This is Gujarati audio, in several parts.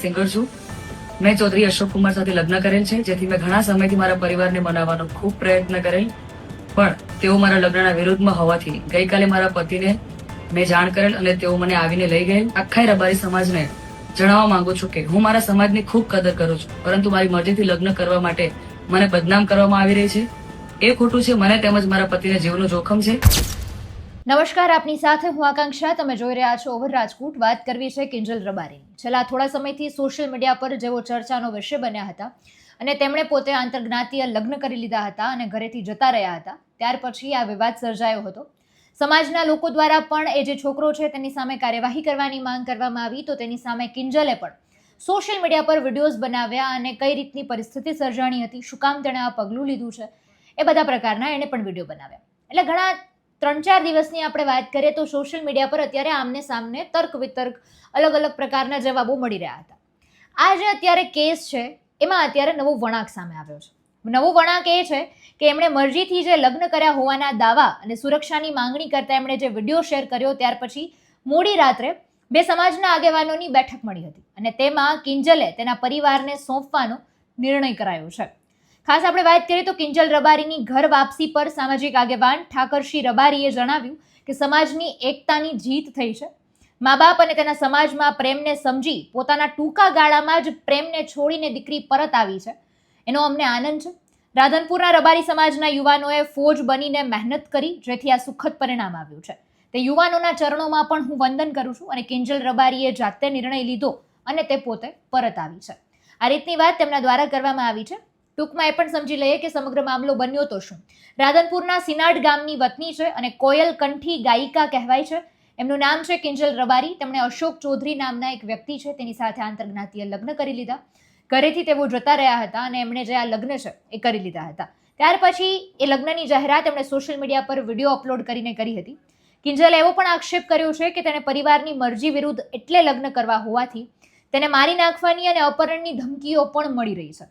સિંગર છું. મેં ચૌધરી અશોક કુમાર સાથે લગ્ન કરેલ છે, જેથી મેં ઘણા સમયથી મારા પરિવારને મનાવવાનો ખૂબ પ્રયત્ન કરેલ, પણ તેઓ મારા લગ્નના વિરુદ્ધમાં હોવાથી ગઈકાલે મારા પતિને મેં જાણ કરેલ અને તેઓ મને આવીને લઈ ગયેલ. આખા રબારી સમાજને જણાવવા માંગુ છું કે હું મારા સમાજની ખૂબ કદર કરું છું, પરંતુ મારી મરજીથી લગ્ન કરવા માટે મને બદનામ કરવામાં આવી રહી છે. એ ખોટું છે. મને તેમજ મારા પતિને જીવનું જોખમ છે. નમસ્કાર, આપની સાથે હું આકાંક્ષા. તમે જોઈ રહ્યા છો ઓવર રાજકોટ. વાત કરવી છે કિંજલ રબારીની. છેલ્લા થોડા સમયથી સોશિયલ મીડિયા પર જેઓ ચર્ચાનો વિષય બન્યા હતા અને તેમણે પોતે આંતરજ્ઞાતીય લગ્ન કરી લીધા હતા અને ઘરેથી જતા રહ્યા હતા, ત્યાર પછી આ વિવાદ સર્જાયો હતો. સમાજના લોકો દ્વારા પણ એ જે છોકરો છે તેની સામે કાર્યવાહી કરવાની માંગ કરવામાં આવી, તો તેની સામે કિંજલે પણ સોશિયલ મીડિયા પર વિડીયોઝ બનાવ્યા અને કઈ રીતની પરિસ્થિતિ સર્જાણી હતી, શું કામ તેણે આ પગલું લીધું છે, એ બધા પ્રકારના એણે પણ વિડીયો બનાવ્યા. એટલે ઘણા 3-4 દિવસની આપણે વાત કરીએ તો સોશિયલ મીડિયા પર અત્યારે આમને સામને તર્ક વિતર્ક અલગ અલગ પ્રકારના જવાબો મળી રહ્યા હતા. આ જે અત્યારે કેસ છે એમાં અત્યારે નવો વળાંક સામે આવ્યો છે. નવો વળાંક એ છે કે એમણે મરજીથી જે લગ્ન કર્યા હોવાના દાવા અને સુરક્ષાની માંગણી કરતા એમણે જે વિડીયો શેર કર્યો, ત્યાર પછી મોડી રાત્રે બે સમાજના આગેવાનોની બેઠક મળી હતી અને તેમાં કિંજલે તેના પરિવારને સોંપવાનો નિર્ણય કરાયો છે. ખાસ આપણે વાત કરીએ તો કિંજલ રબારીની ઘર વાપસી પર સામાજિક આગેવાન ઠાકરસિંહ રબારીએ જણાવ્યું કે સમાજની એકતાની જીત થઈ છે. મા બાપ અને તેના સમાજમાં પ્રેમને સમજી પોતાના ટૂંકા ગાળામાં જ પ્રેમને છોડીને દીકરી પરત આવી છે, એનો અમને આનંદ છે. રાધનપુરના રબારી સમાજના યુવાનોએ ફોજ બનીને મહેનત કરી, જેથી આ સુખદ પરિણામ આવ્યું છે. તે યુવાનોના ચરણોમાં પણ હું વંદન કરું છું અને કિંજલ રબારીએ જાતે નિર્ણય લીધો અને તે પોતે પરત આવી છે. આ રીતની વાત તેમના દ્વારા કરવામાં આવી છે. ટૂંકમાં એ પણ સમજી લઈએ કે સમગ્ર મામલો બન્યો તો શું. રાધનપુરના સિનાડ ગામની વતની છે અને કોયલ કંઠી ગાયિકા કહેવાય છે. એમનું નામ છે કિંજલ રબારી. તેમણે અશોક ચૌધરી નામના એક વ્યક્તિ છે તેની સાથે આંતરજ્ઞાતીય લગ્ન કરી લીધા. ઘરેથી તેઓ જતા રહ્યા હતા અને એમણે જે આ લગ્ન છે એ કરી લીધા હતા. ત્યાર પછી એ લગ્નની જાહેરાત એમણે સોશિયલ મીડિયા પર વિડીયો અપલોડ કરીને કરી હતી. કિંજલે એવો પણ આક્ષેપ કર્યો છે કે તેણે પરિવારની મરજી વિરુદ્ધ એટલે લગ્ન કરવા હોવાથી તેને મારી નાખવાની અને અપહરણની ધમકીઓ પણ મળી રહી છે.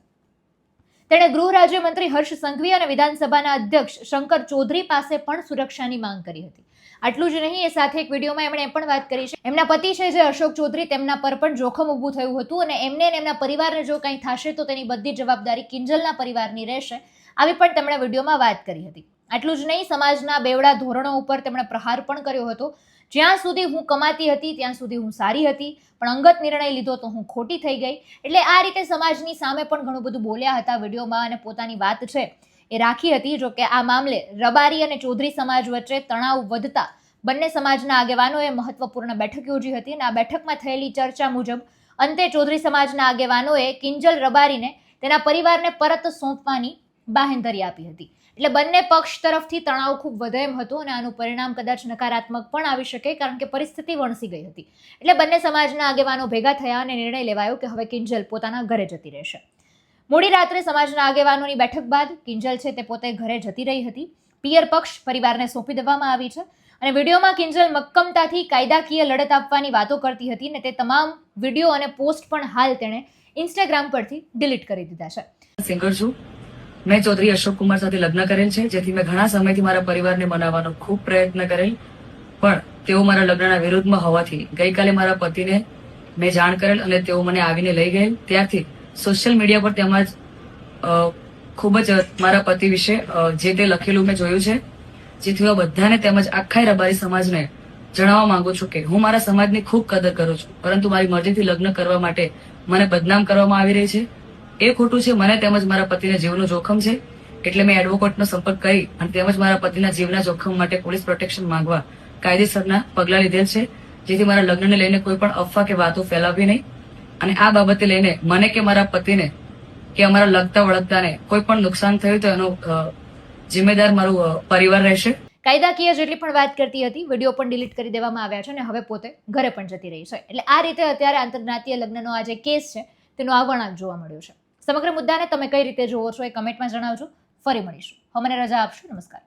તેણે ગૃહ રાજ્યમંત્રી હર્ષ સંઘવી અને વિધાનસભાના અધ્યક્ષ શંકર ચૌધરી પાસે પણ સુરક્ષાની માંગ કરી હતી. આટલું જ નહીં, એ સાથે એક વિડીયોમાં એમણે એ પણ વાત કરી છે એમના પતિ છે જે અશોક ચૌધરી, તેમના પર પણ જોખમ ઊભું થયું હતું અને એમને અને એમના પરિવારને જો કંઈ થશે તો તેની બધી જવાબદારી કિંજલના પરિવારની રહેશે, આવી પણ તેમણે વિડીયોમાં વાત કરી હતી. આટલું જ નહીં, સમાજના બેવડા ધોરણો ઉપર તેમણે પ્રહાર પણ કર્યો હતો. જ્યાં સુધી હું કમાતી હતી ત્યાં સુધી હું સારી હતી, પણ અંગત નિર્ણય લીધો તો હું ખોટી થઈ ગઈ. એટલે આ રીતે સમાજની સામે પણ ઘણું બધું બોલ્યા હતા વિડીયોમાં અને પોતાની વાત છે એ રાખી હતી. જો કે આ મામલે રબારી અને ચૌધરી સમાજ વચ્ચે તણાવ વધતા બંને સમાજના આગેવાનોએ મહત્વપૂર્ણ બેઠક યોજી હતી અને આ બેઠકમાં થયેલી ચર્ચા મુજબ અંતે ચૌધરી સમાજના આગેવાનોએ કિંજલ રબારીને તેના પરિવારને પરત સોંપવાની બાંહેધરી આપી હતી. એટલે બંને પક્ષ તરફથી તણાવ ખૂબ વધે એમ હતો અને આનું પરિણામ કદાચ નકારાત્મક પણ આવી શકે, કારણ કે પરિસ્થિતિ વણસી ગઈ હતી. એટલે બંને સમાજના આગેવાનો ભેગા થયા અને નિર્ણય લેવાયો કે હવે કિંજલ પોતાના ઘરે જતી રહેશે. મોડી રાત્રે સમાજના આગેવાનોની બેઠક બાદ કિંજલ છે તે પોતે ઘરે જતી રહી હતી. પિયર પક્ષ પરિવારને સોંપી દેવામાં આવી છે અને વિડીયોમાં કિંજલ મક્કમતાથી કાયદાકીય લડત આપવાની વાતો કરતી હતી અને તે તમામ વિડીયો અને પોસ્ટ પણ હાલ તેણે ઇન્સ્ટાગ્રામ પરથી ડિલીટ કરી દીધા છે. સિંગર છું. મેં ચૌધરી અશોક કુમાર સાથે લગ્ન કરેલ છે, જેથી મેં ઘણા સમયથી મારા પરિવારને મનાવવાનો ખૂબ પ્રયત્ન કરેલ, પણ તેઓ મારા લગ્નના વિરુદ્ધમાં હોવાથી ગઈકાલે મારા પતિને મેં જાણ કરેલ અને તેઓ મને આવીને લઈ ગયેલ. ત્યારથી સોશિયલ મીડિયા પર તેમજ ખૂબ જ મારા પતિ વિશે જે તે લખેલું મેં જોયું છે, જેથી હું બધાને તેમજ આખા રબારી સમાજને જણાવવા માંગુ છું કે હું મારા સમાજની ખૂબ કદર કરું છું, પરંતુ મારી મરજીથી લગ્ન કરવા માટે મને બદનામ કરવામાં આવી રહી છે. એ ખોટું છે. મને તેમજ મારા પતિને જીવનું જોખમ છે, એટલે મેં એડવોકેટનો સંપર્ક કરી અને તેમજ મારા પતિના જીવના જોખમ માટે પોલીસ પ્રોટેક્શન માંગવા કાયદેસરના પગલાં લીધેલ છે, જેથી મારા લગ્નને લઈને કોઈ પણ અફવા કે વાતો ફેલાવવી નહીં. અને આ બાબતે લઈને મને કે મારા પતિને કે અમારા લગતા વળગતાને કોઈ પણ નુકસાન થયું તો એનો જિમ્મેદાર મારું પરિવાર રહેશે. કાયદાકીય જેટલી પણ વાત કરતી હતી, વિડીયો પણ ડિલીટ કરી દેવામાં આવ્યા છે અને હવે પોતે ઘરે પણ જતી રહી છે. એટલે આ રીતે અત્યારે આંતરજ્ઞાતીય લગ્નનો આ જે કેસ છે તેનો આ વળાંક જોવા મળ્યો છે. સમગ્ર મુદ્દાને તમે કઈ રીતે જોવો છો એ કમેન્ટમાં જણાવજો. ફરી મળીશું. હવે મને રજા આપશો. નમસ્કાર.